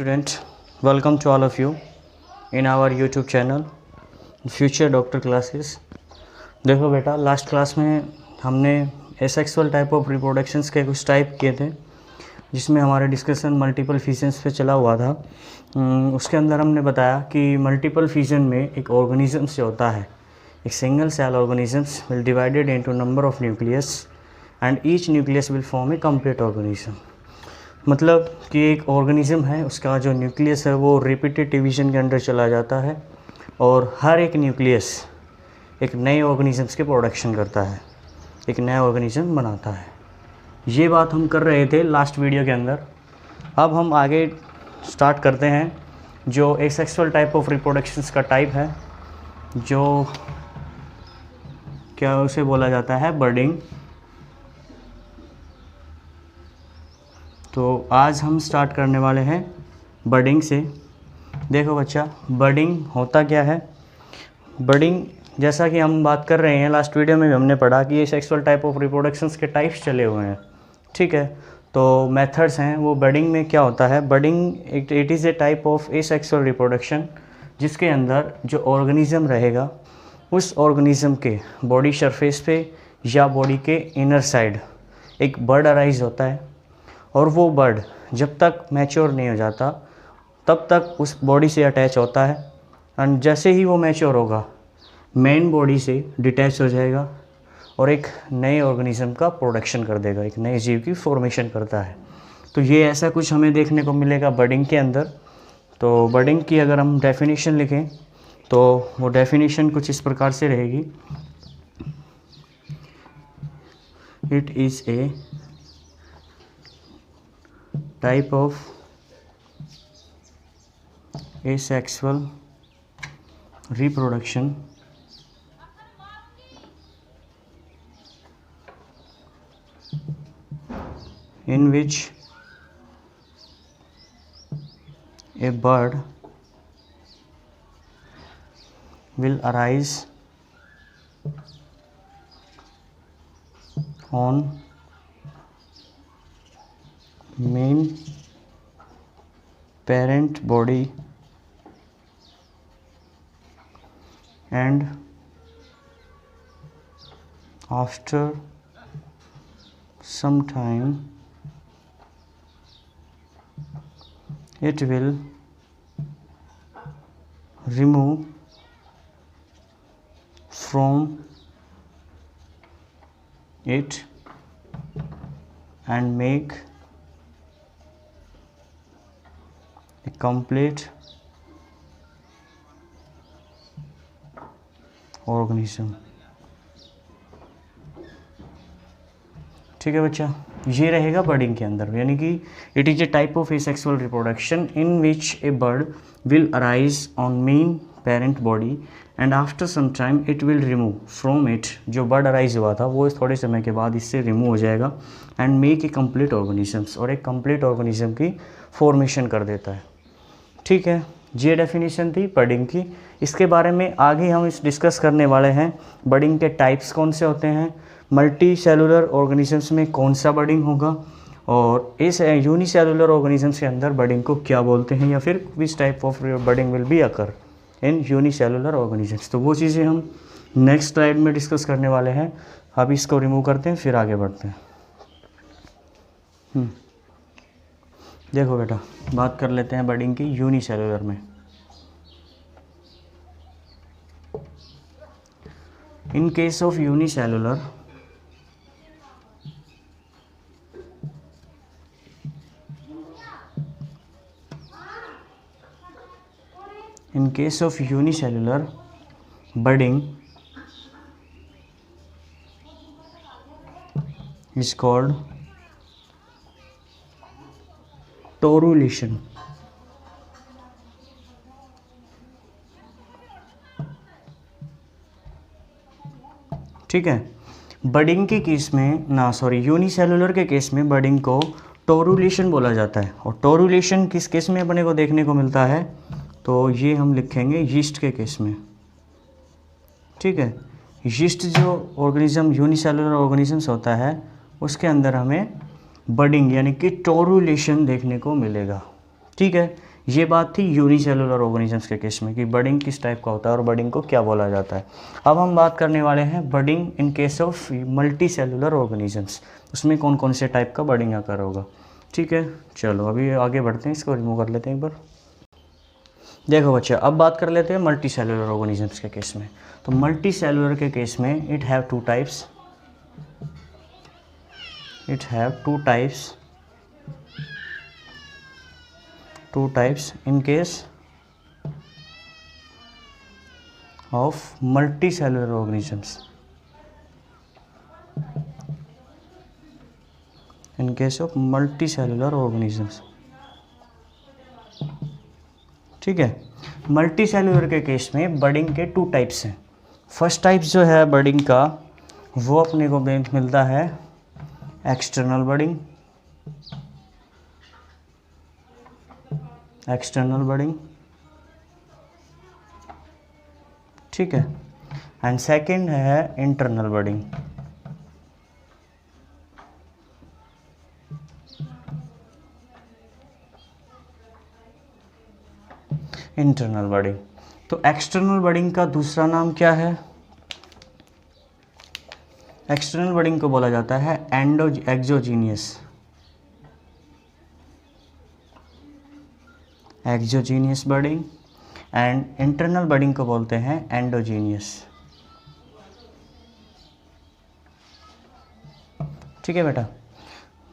Student, welcome to all of you in our YouTube channel Future Doctor Classes। देखो बेटा, last class में हमने asexual type of reproductions के कुछ type किए थे, जिसमें हमारा डिस्कशन मल्टीपल फिजन्स पे चला हुआ था। उसके अंदर हमने बताया कि मल्टीपल फिजन में एक ऑर्गेनिज्म से होता है, एक single cell organisms will divided into number of nucleus and each nucleus will form a complete organism. मतलब कि एक ऑर्गेनिज्म है, उसका जो न्यूक्लियस है वो रिपीटेड डिवीजन के अंदर चला जाता है और हर एक न्यूक्लियस एक नए ऑर्गेनिजम्स के प्रोडक्शन करता है, एक नया ऑर्गेनिज्म बनाता है। ये बात हम कर रहे थे लास्ट वीडियो के अंदर। अब हम आगे स्टार्ट करते हैं जो एसेक्सुअल टाइप ऑफ रिप्रोडक्शंस का टाइप है, जो क्या उसे बोला जाता है, बर्डिंग। तो आज हम स्टार्ट करने वाले हैं बर्डिंग से। देखो बच्चा, बर्डिंग होता क्या है। बर्डिंग, जैसा कि हम बात कर रहे हैं, लास्ट वीडियो में भी हमने पढ़ा कि ये सेक्सुअल टाइप ऑफ रिप्रोडक्शंस के टाइप्स चले हुए हैं, ठीक है। तो मेथड्स हैं वो बर्डिंग में क्या होता है। Budding it is a type of asexual reproduction जिसके अंदर जो ऑर्गेनिज्म रहेगा उस ऑर्गेनिज्म के बॉडी सरफेस पे या बॉडी के इनर साइड एक बर्ड अराइज होता है, और वो बर्ड जब तक मैच्योर नहीं हो जाता तब तक उस बॉडी से अटैच होता है, एंड जैसे ही वो मैच्योर होगा मेन बॉडी से डिटैच हो जाएगा और एक नए ऑर्गेनिज्म का प्रोडक्शन कर देगा, एक नए जीव की फॉर्मेशन करता है। तो ये ऐसा कुछ हमें देखने को मिलेगा बर्डिंग के अंदर। तो बर्डिंग की अगर हम डेफिनेशन लिखें तो वो डेफिनेशन कुछ इस प्रकार से रहेगी। It is A type of asexual reproduction in which a bird will arise on main parent body and after some time it will remove from it and make a complete organism। ठीक है बच्चा, ये रहेगा बर्डिंग के अंदर, यानी कि it is a type of asexual reproduction in which a bird will arise on main parent body and after some time it will remove from it. जो बर्ड अराइज हुआ था वो थोड़े समय के बाद इससे रिमूव हो जाएगा and make a complete organisms, और एक कंप्लीट ऑर्गेनिज्म की फॉर्मेशन कर देता है। ठीक है, ये डेफिनेशन थी बर्डिंग की। इसके बारे में आगे हम डिस्कस करने वाले हैं बर्डिंग के टाइप्स कौन से होते हैं, मल्टी सेलुलर ऑर्गेनिजम्स में कौन सा बर्डिंग होगा, और इस यूनिसेलुलर ऑर्गेनिजम्स के अंदर बर्डिंग को क्या बोलते हैं, या फिर which type of budding will be occur in unicellular organisms. तो वो चीज़ें हम नेक्स्ट स्लाइड में डिस्कस करने वाले हैं। अभी इसको रिमूव करते हैं, फिर आगे बढ़ते हैं। देखो बेटा, बात कर लेते हैं बर्डिंग की यूनिसेलुलर में। इन case of unicellular, in case of unicellular budding is called torulation। ठीक है, बर्डिंग के केस में यूनिसेलुलर के केस में बर्डिंग को टोरुलेशन बोला जाता है। और टोरुलेशन किस केस में अपने को देखने को मिलता है, तो ये हम लिखेंगे यीस्ट के केस में। ठीक है, यीस्ट जो ऑर्गेनिज्म यूनिसेलुलर ऑर्गेनिजम्स होता है उसके अंदर हमें बडिंग यानी कि टोरुलेशन देखने को मिलेगा। ठीक है, ये बात थी यूनिसेलुलर ऑर्गेनिजम्स के केस में कि बडिंग किस टाइप का होता है और बडिंग को क्या बोला जाता है। अब हम बात करने वाले हैं budding in case of multi cellular organisms, उसमें कौन कौन से टाइप का बडिंग आकर होगा। ठीक है, चलो अभी आगे बढ़ते हैं, इसको रिमूव कर लेते हैं एक बार। देखो बच्चा, अब बात कर लेते हैं मल्टी सेलुलर ऑर्गेनिजम्स के केस में। तो मल्टी सेलुलर के केस में it have two types, two types in case of multicellular organisms. In case of multicellular organisms, ठीक है। मल्टी सेलुलर के केस में बडिंग के 2 टाइप्स हैं। फर्स्ट टाइप जो है बडिंग का, वो अपने को मिलता है एक्सटर्नल बडिंग, ठीक है। एंड सेकंड है इंटरनल बडिंग। इंटरनल बडिंग, तो एक्सटर्नल बडिंग का दूसरा नाम क्या है? एक्सटर्नल बडिंग को बोला जाता है exogenous budding, and internal budding को बोलते हैं एंडोजीनियस। ठीक है बेटा।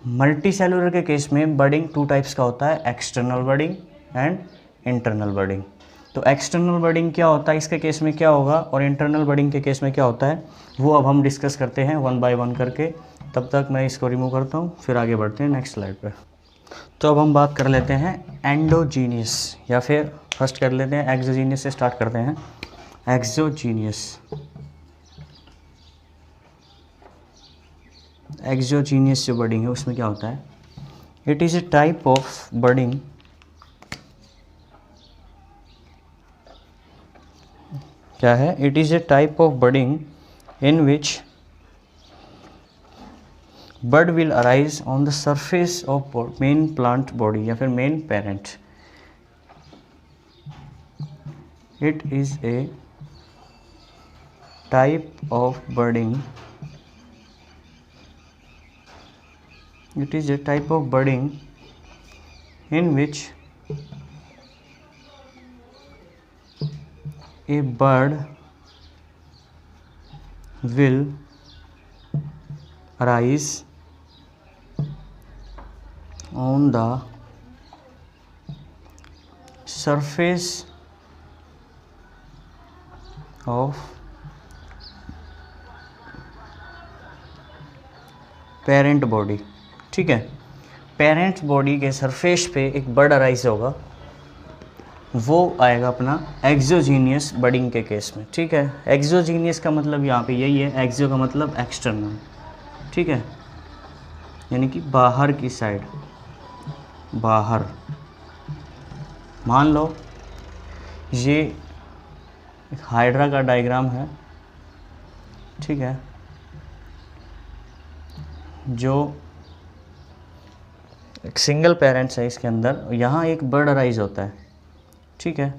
मल्टी सेलुलर के केस में बडिंग 2 टाइप्स का होता है, external budding and internal budding. तो एक्सटर्नल बडिंग क्या होता है, इसके केस में क्या होगा, और इंटरनल बडिंग के केस में क्या होता है, वो अब हम डिस्कस करते हैं 1 बाय 1 करके। तब तक मैं इसको रिमूव करता हूँ, फिर आगे बढ़ते हैं नेक्स्ट स्लाइड पर। तो अब हम बात कर लेते हैं एंडोजीनियस, या फिर फर्स्ट कर लेते हैं एक्सोजीनियस से स्टार्ट करते हैं। एक्सोजीनियस जो बडिंग है उसमें क्या होता है, it is a type of budding क्या है, it is a type of budding in which bud will arise on the surface of main plant body या फिर main parent. It is a type of budding, in which a bird will arise on the surface of parent body. ठीक है, parents body के surface पे एक bird arise होगा, वो आएगा अपना एक्सोजीनियस बडिंग के केस में। ठीक है, एक्सोजीनियस का मतलब यहाँ पे यही है, एक्सो का मतलब एक्सटर्नल, ठीक है, यानी कि बाहर की साइड, बाहर। मान लो ये एक हाइड्रा का डायग्राम है, ठीक है, जो एक सिंगल पेरेंट्स है इसके अंदर, यहाँ एक बर्ड अराइज होता है। ठीक है,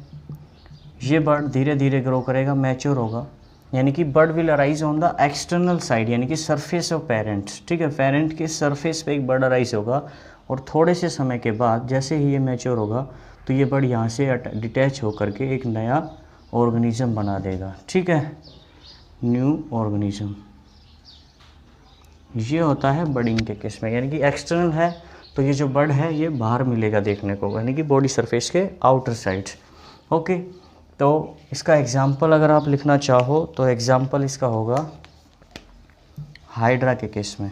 ये बर्ड धीरे धीरे ग्रो करेगा, मैच्योर होगा, यानी कि bird will arise on the external side, यानी कि सरफेस ऑफ पेरेंट्स। ठीक है, पेरेंट के सरफेस पे एक बर्ड अराइज होगा, और थोड़े से समय के बाद जैसे ही ये मैच्योर होगा तो ये बर्ड यहाँ से डिटैच होकर के एक नया ऑर्गेनिज्म बना देगा। ठीक है, न्यू ऑर्गेनिज्म। ये होता है बडिंग के केस में, यानी कि एक्सटर्नल है तो ये जो बर्ड है ये बाहर मिलेगा देखने को, यानी कि बॉडी सरफेस के आउटर साइड। ओके, तो इसका एग्जांपल अगर आप लिखना चाहो तो एग्जांपल इसका होगा हाइड्रा के केस में।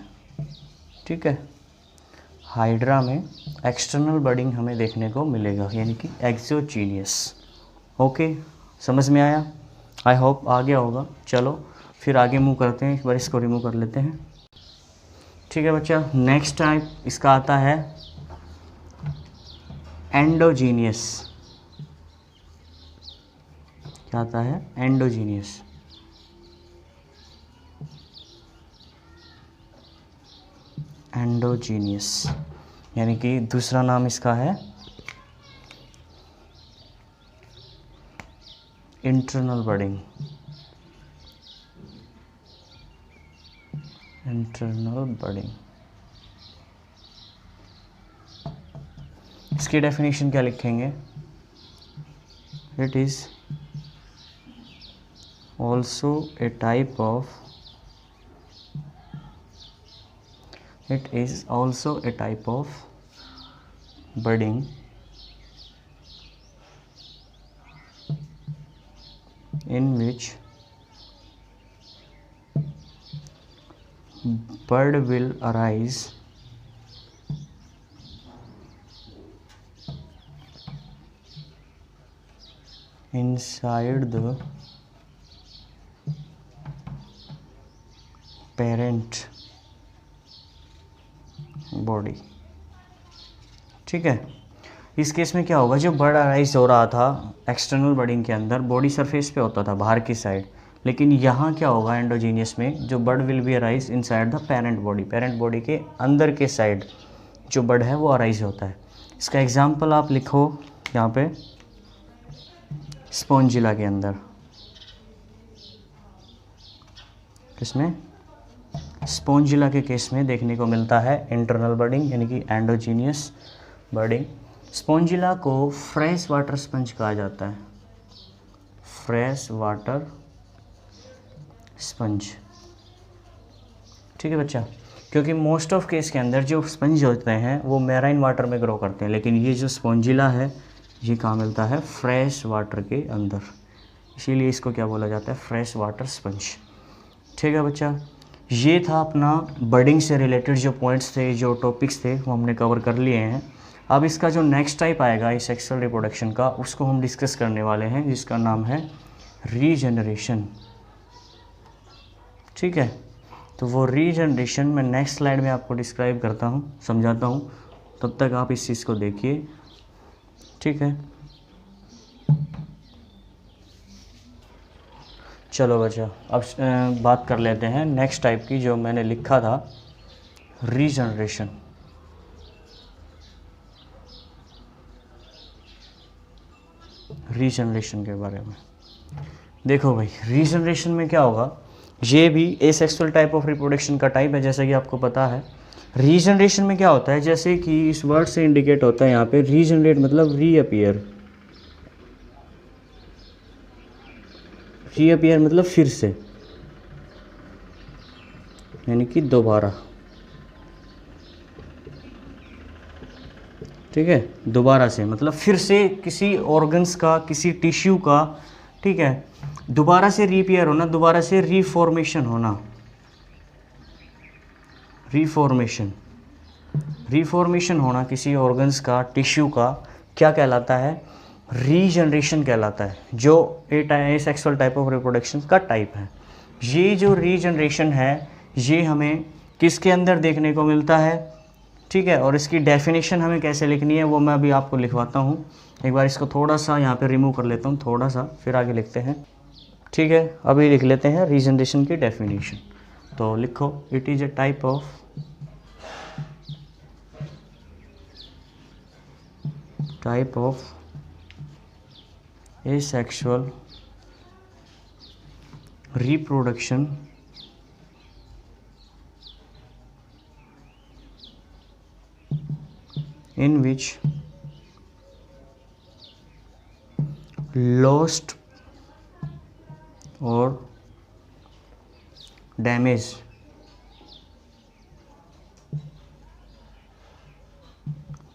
ठीक है, हाइड्रा में एक्सटर्नल बडिंग हमें देखने को मिलेगा, यानी कि एक्सोजीनियस। ओके, समझ में आया? आई होप आ गया होगा। चलो फिर आगे मूव करते हैं, एक बार इसको रिमूव कर लेते हैं। ठीक है बच्चा, नेक्स्ट टाइप इसका आता है एंडोजीनियस। क्या आता है? एंडोजीनियस। एंडोजीनियस यानी कि दूसरा नाम इसका है इंटरनल बडिंग, इंटरनल बडिंग। इसकी डेफिनेशन क्या लिखेंगे? It is also a type of, it is also a type of budding in which bud will arise inside the parent body. ठीक है, इस केस में क्या होगा, जो बड अराइज हो रहा था एक्सटर्नल बडिंग के अंदर बॉडी सरफेस पे होता था बाहर की साइड, लेकिन यहाँ क्या होगा एंडोजीनियस में, जो bud will be arise inside the parent body, parent body के अंदर के साइड जो बड है वो अराइज होता है। इसका एग्जाम्पल आप लिखो यहाँ पे, स्पॉन्जिला के अंदर, किसमें, स्पॉन्जिला के केस में देखने को मिलता है इंटरनल बडिंग यानी कि एंडोजीनियस बडिंग। स्पॉन्जिला को फ्रेश वाटर स्पंज कहा जाता है, फ्रेश वाटर स्पंज। ठीक है बच्चा, क्योंकि मोस्ट ऑफ केस के अंदर जो स्पंज होते हैं वो मैराइन वाटर में ग्रो करते हैं, लेकिन ये जो स्पॉन्जिला है ये कहाँ मिलता है, फ्रेश वाटर के अंदर, इसीलिए इसको क्या बोला जाता है, फ्रेश वाटर स्पंज। ठीक है बच्चा, ये था अपना बडिंग से रिलेटेड जो पॉइंट्स थे, जो टॉपिक्स थे वो हमने कवर कर लिए हैं। अब इसका जो नेक्स्ट टाइप आएगा इस सेक्सुअल रिप्रोडक्शन का, उसको हम डिस्कस करने वाले हैं, जिसका नाम है रीजनरेशन। ठीक है, तो वो रीजनरेशन मैं नेक्स्ट स्लाइड में आपको डिस्क्राइब करता हूँ, समझाता हूँ, तब तक आप इस चीज़ को देखिए। ठीक है, चलो बच्चा अब बात कर लेते हैं नेक्स्ट टाइप की, जो मैंने लिखा था रीजनरेशन। रीजनरेशन के बारे में देखो भाई, रीजनरेशन में क्या होगा, ये भी एसेक्सुअल टाइप ऑफ रिप्रोडक्शन का टाइप है, जैसा कि आपको पता है। रीजनरेशन में क्या होता है, जैसे कि इस वर्ड से इंडिकेट होता है यहाँ पे, रीजनरेट मतलब रीअपीयर, रीअपीयर मतलब फिर से, यानी कि दोबारा। ठीक है, दोबारा से मतलब फिर से किसी ऑर्गन्स का, किसी टिश्यू का, ठीक है, दोबारा से रीअपीयर होना, दोबारा से रीफॉर्मेशन होना, रीफॉर्मेशन, रीफॉर्मेशन होना किसी ऑर्गन्स का, टिश्यू का, क्या कहलाता है, रीजनरेशन कहलाता है, जो ए सेक्सुअल टाइप ऑफ रिप्रोडक्शन का टाइप है। ये जो रीजनरेशन है ये हमें किसके अंदर देखने को मिलता है, ठीक है, और इसकी डेफिनेशन हमें कैसे लिखनी है वो मैं अभी आपको लिखवाता हूँ। एक बार इसको थोड़ा सा यहाँ पे रिमूव कर लेता हूँ, थोड़ा सा, फिर आगे लिखते हैं। ठीक है, अभी लिख लेते हैं रीजनरेशन की डेफिनेशन। तो लिखो, it is a type of asexual reproduction in which lost or damaged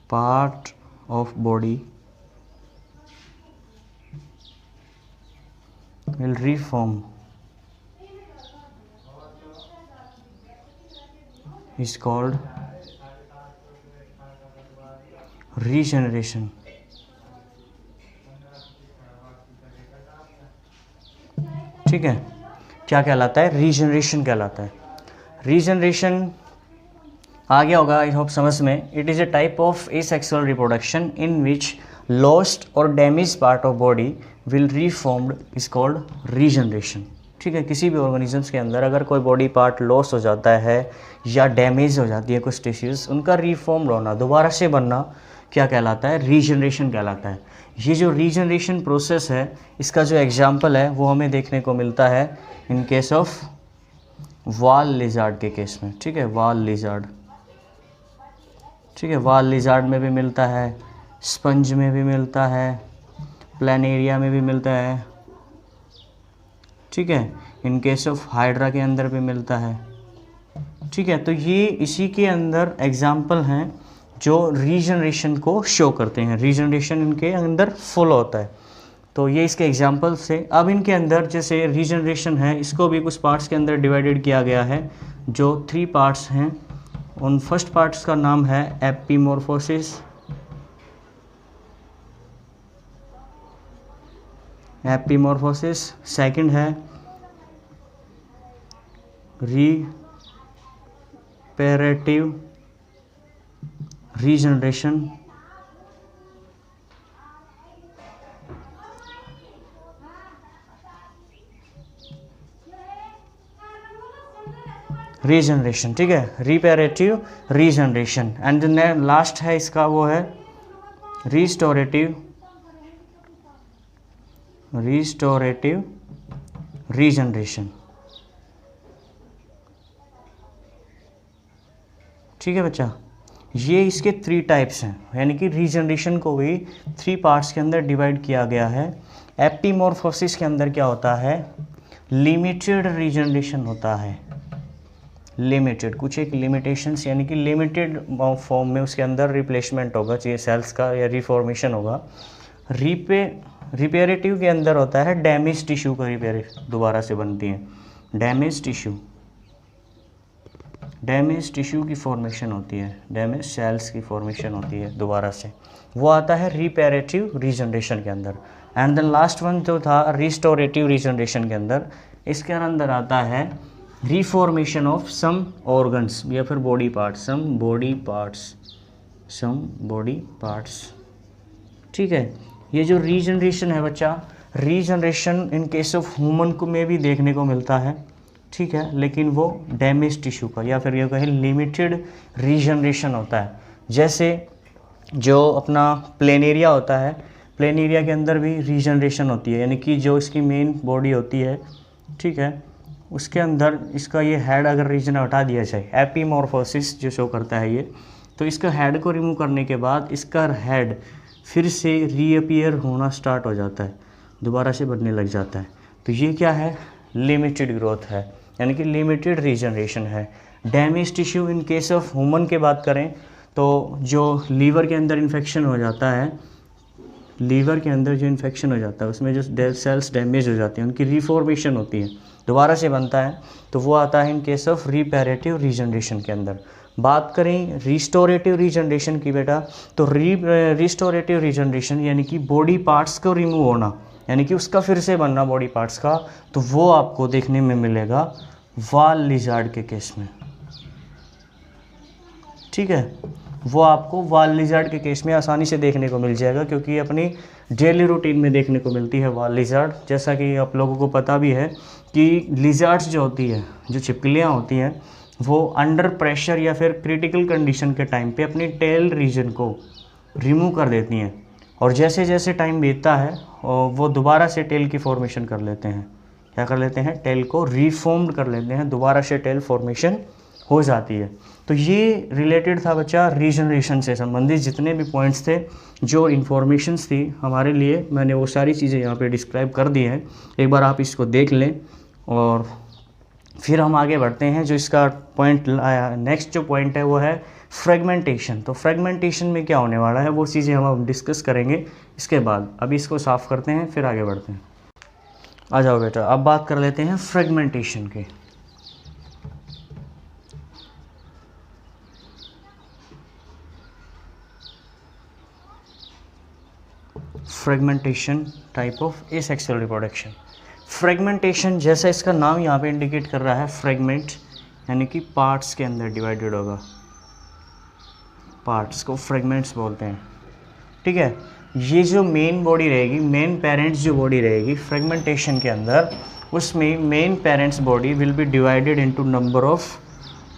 part of body will reform is called regeneration। ठीक है, क्या कहलाता है, रीजनरेशन कहलाता है। रीजनरेशन आ गया होगा आई होप समझ में। It is a type of asexual reproduction in which lost और damage part of body will reformed is called regeneration. ठीक है, किसी भी ऑर्गेनिजम्स के अंदर अगर कोई बॉडी पार्ट लॉस हो जाता है या डैमेज हो जाती है कुछ टिश्यूज़, उनका रीफॉर्म्ड होना, दोबारा से बनना, क्या कहलाता है, रीजनरेशन कहलाता है। ये जो रीजनरेशन प्रोसेस है इसका जो एग्जाम्पल है वो हमें देखने को मिलता है इन केस ऑफ वॉल लिजार्ड के केस में। ठीक है, वॉल लिजार्ड, ठीक है, वॉल लिजार्ड में भी मिलता है, स्पंज में भी मिलता है, प्लानेरिया में भी मिलता है। ठीक है, इन केस ऑफ हाइड्रा के अंदर भी मिलता है। ठीक है, तो ये इसी के अंदर एग्जाम्पल हैं जो रीजनरेशन को शो करते हैं, रीजनरेशन इनके अंदर फॉलो होता है। तो ये इसके एग्जाम्पल से। अब इनके अंदर जैसे रीजनरेशन है इसको भी कुछ पार्ट्स के अंदर डिवाइडेड किया गया है, जो 3 पार्ट्स हैं। उन फर्स्ट पार्ट्स का नाम है एपिमॉर्फोसिस, एपिमॉर्फोसिस। सेकंड है रिपेरेटिव रीजनरेशन, रीजनरेशन। ठीक है, रिपेरेटिव रीजनरेशन। एंड लास्ट है इसका वो है रिस्टोरेटिव रीजनरेशन। ठीक है बच्चा, ये इसके 3 टाइप्स हैं, यानी कि रीजनरेशन को भी 3 पार्ट्स के अंदर डिवाइड किया गया है। एपिमॉर्फोसिस के अंदर क्या होता है, लिमिटेड रीजनरेशन होता है, लिमिटेड, कुछ एक लिमिटेशंस, यानी कि लिमिटेड फॉर्म में उसके अंदर रिप्लेसमेंट होगा, चाहिए सेल्स का, या रिफॉर्मेशन होगा। रिपेरेटिव के अंदर होता है डैमेज टिश्यू का रिपेयर, दोबारा से बनती है, डैमेज टिश्यू की फॉर्मेशन होती है, डैमेज सेल्स की फॉर्मेशन होती है दोबारा से, वो आता है रिपेरेटिव रीजनरेशन के अंदर। एंड देन लास्ट वन जो था रिस्टोरेटिव रीजनरेशन के अंदर, इसके अंदर आता है रिफॉर्मेशन ऑफ सम ऑर्गन्स या फिर body parts, some body parts. ठीक है, ये जो रीजनरेशन है बच्चा, regeneration in case of human को में भी देखने को मिलता है। ठीक है, लेकिन वो डैमेज टिश्यू का या फिर ये कहें लिमिटेड रीजनरेशन होता है। जैसे जो अपना प्लेनेरिया होता है, प्लेनेरिया के अंदर भी रीजनरेशन होती है, यानी कि जो इसकी मेन बॉडी होती है, ठीक है, उसके अंदर इसका ये हेड अगर रीजन हटा दिया जाए, एपिमॉर्फोसिस जो शो करता है ये, तो इसका हेड को रिमूव करने के बाद इसका हेड फिर से रीअपियर होना स्टार्ट हो जाता है, दोबारा से बनने लग जाता है। तो ये क्या है, लिमिटेड ग्रोथ है, यानी कि लिमिटेड रीजनरेशन है। Damage tissue in case of human के बात करें तो जो लीवर के अंदर इन्फेक्शन हो जाता है, लीवर के अंदर जो इन्फेक्शन हो जाता है उसमें जो सेल्स डैमेज हो जाती हैं उनकी रिफॉर्मेशन होती है, दोबारा से बनता है, तो वो आता है इन केस ऑफ रिपेरेटिव रीजनरेशन के अंदर। बात करें रिस्टोरेटिव रीजनरेशन की बेटा, तो रिस्टोरेटिव रीजनरेशन यानी कि बॉडी पार्ट्स को रिमूव होना, यानी कि उसका फिर से बनना बॉडी पार्ट्स का, तो वो आपको देखने में मिलेगा वॉल लिजार्ड के केस में। ठीक है, वो आपको वॉल लिजार्ड के केस में आसानी से देखने को मिल जाएगा, क्योंकि अपनी डेली रूटीन में देखने को मिलती है वॉल लिजार्ड। जैसा कि आप लोगों को पता भी है कि लिजार्ड्स जो होती है, जो छिपकलियाँ होती हैं, वो अंडर प्रेशर या फिर क्रिटिकल कंडीशन के टाइम पे अपनी टेल रीजन को रिमूव कर देती हैं, और जैसे जैसे टाइम बीतता है वो दोबारा से टेल की फॉर्मेशन कर लेते हैं। क्या कर लेते हैं, टेल को रिफॉर्म्ड कर लेते हैं, दोबारा से टेल फॉर्मेशन हो जाती है। तो ये रिलेटेड था बच्चा रीजनरेशन से संबंधित जितने भी पॉइंट्स थे, जो इन्फॉर्मेशंस थी हमारे लिए, मैंने वो सारी चीज़ें यहाँ पे डिस्क्राइब कर दी हैं। एक बार आप इसको देख लें और फिर हम आगे बढ़ते हैं। जो इसका पॉइंट नेक्स्ट जो पॉइंट है वो है फ्रेगमेंटेशन। तो फ्रेगमेंटेशन में क्या होने वाला है वो चीज़ें हम डिस्कस करेंगे इसके बाद। अभी इसको साफ़ करते हैं फिर आगे बढ़ते हैं। आ जाओ बेटा, अब बात कर लेते हैं फ्रेगमेंटेशन की। Fragmentation type of asexual reproduction. Fragmentation जैसा इसका नाम यहाँ पे इंडिकेट कर रहा है, फ्रेगमेंट यानी कि पार्ट्स के अंदर डिवाइडेड होगा, पार्ट्स को फ्रेगमेंट्स बोलते हैं। ठीक है, ये जो मेन बॉडी रहेगी, मेन पेरेंट्स जो बॉडी रहेगी फ्रेगमेंटेशन के अंदर, उसमें main parents body will be divided into number of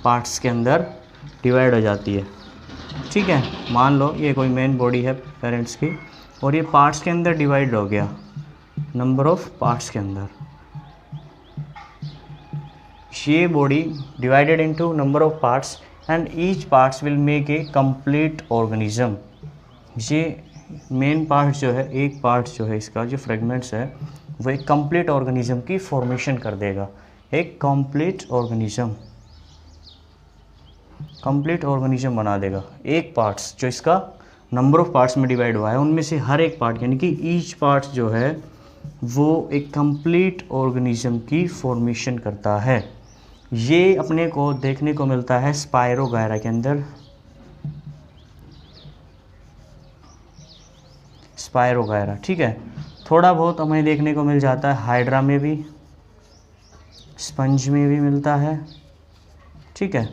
parts के अंदर डिवाइड हो जाती है। ठीक है, मान लो ये कोई मेन बॉडी है पेरेंट्स की, और ये पार्ट्स के अंदर डिवाइड हो गया, नंबर ऑफ पार्ट्स के अंदर। ये body divided into number of parts and each parts will make a complete organism. ये मेन पार्ट जो है, एक पार्ट जो है इसका, जो फ्रेगमेंट्स है, वो एक कंप्लीट ऑर्गेनिज्म की फॉर्मेशन कर देगा। एक कंप्लीट ऑर्गेनिज्म बना देगा। एक पार्ट्स जो इसका नंबर ऑफ पार्ट्स में डिवाइड हुआ है, उनमें से हर एक पार्ट यानी कि ईच पार्ट जो है वो एक कंप्लीट ऑर्गेनिज्म की फॉर्मेशन करता है। ये अपने को देखने को मिलता है स्पायरोगायरा के अंदर, स्पायरोगायरा, ठीक है। थोड़ा बहुत हमें देखने को मिल जाता है हाइड्रा में भी, स्पंज में भी मिलता है, ठीक है।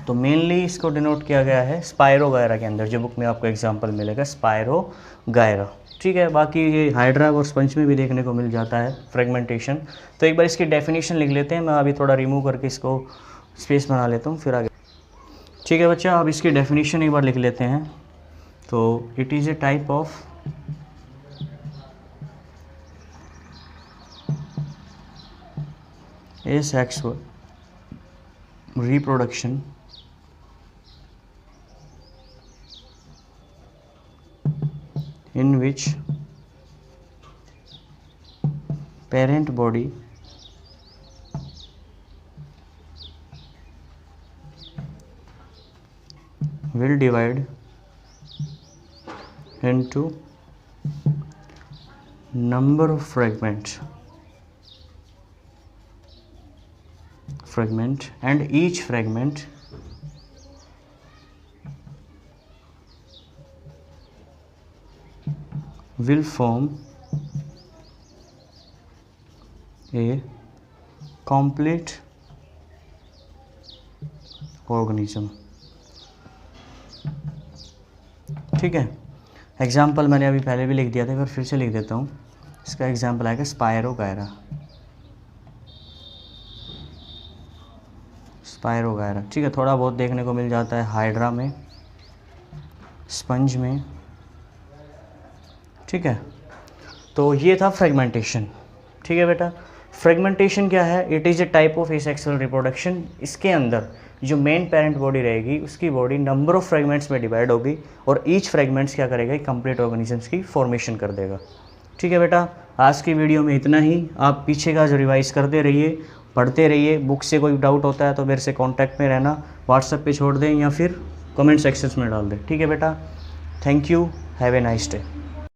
तो मेनली इसको डिनोट किया गया है स्पायरोगायरा के अंदर, जो बुक में आपको एग्जांपल मिलेगा स्पायरोगायरा, ठीक है। बाकी ये हाइड्रा और स्पंज में भी देखने को मिल जाता है फ्रेगमेंटेशन। तो एक बार इसकी डेफिनेशन लिख लेते हैं। मैं अभी थोड़ा रिमूव करके इसको स्पेस बना लेता हूँ, फिर आगे, ठीक है बच्चा। अब इसकी डेफिनेशन एक बार लिख लेते हैं। तो it is a type of asexual reproduction in which parent body will divide into number of fragment and each fragment will form a complete organism, ठीक है। एग्जाम्पल मैंने अभी पहले भी लिख दिया था, एक बार फिर से लिख देता हूँ। इसका एग्जाम्पल आएगा स्पायरोगायरा, स्पायरोगायरा, ठीक है। थोड़ा बहुत देखने को मिल जाता है हाइड्रा में, स्पंज में, ठीक है। तो ये था फ्रेगमेंटेशन, ठीक है बेटा। फ्रेगमेंटेशन क्या है? It is a type of asexual reproduction. इसके अंदर जो मेन पेरेंट बॉडी रहेगी, उसकी बॉडी नंबर ऑफ फ्रेगमेंट्स में डिवाइड होगी और ईच फ्रेगमेंट्स क्या करेगा, कंप्लीट ऑर्गेनिजम्स की फॉर्मेशन कर देगा, ठीक है बेटा। आज की वीडियो में इतना ही। आप पीछे का जो रिवाइज करते रहिए, पढ़ते रहिए। बुक से कोई डाउट होता है तो मेरे से कांटेक्ट में रहना, व्हाट्सएप पे छोड़ दें या फिर कमेंट सेक्शंस में डाल दें, ठीक है बेटा। Thank you, have a nice day.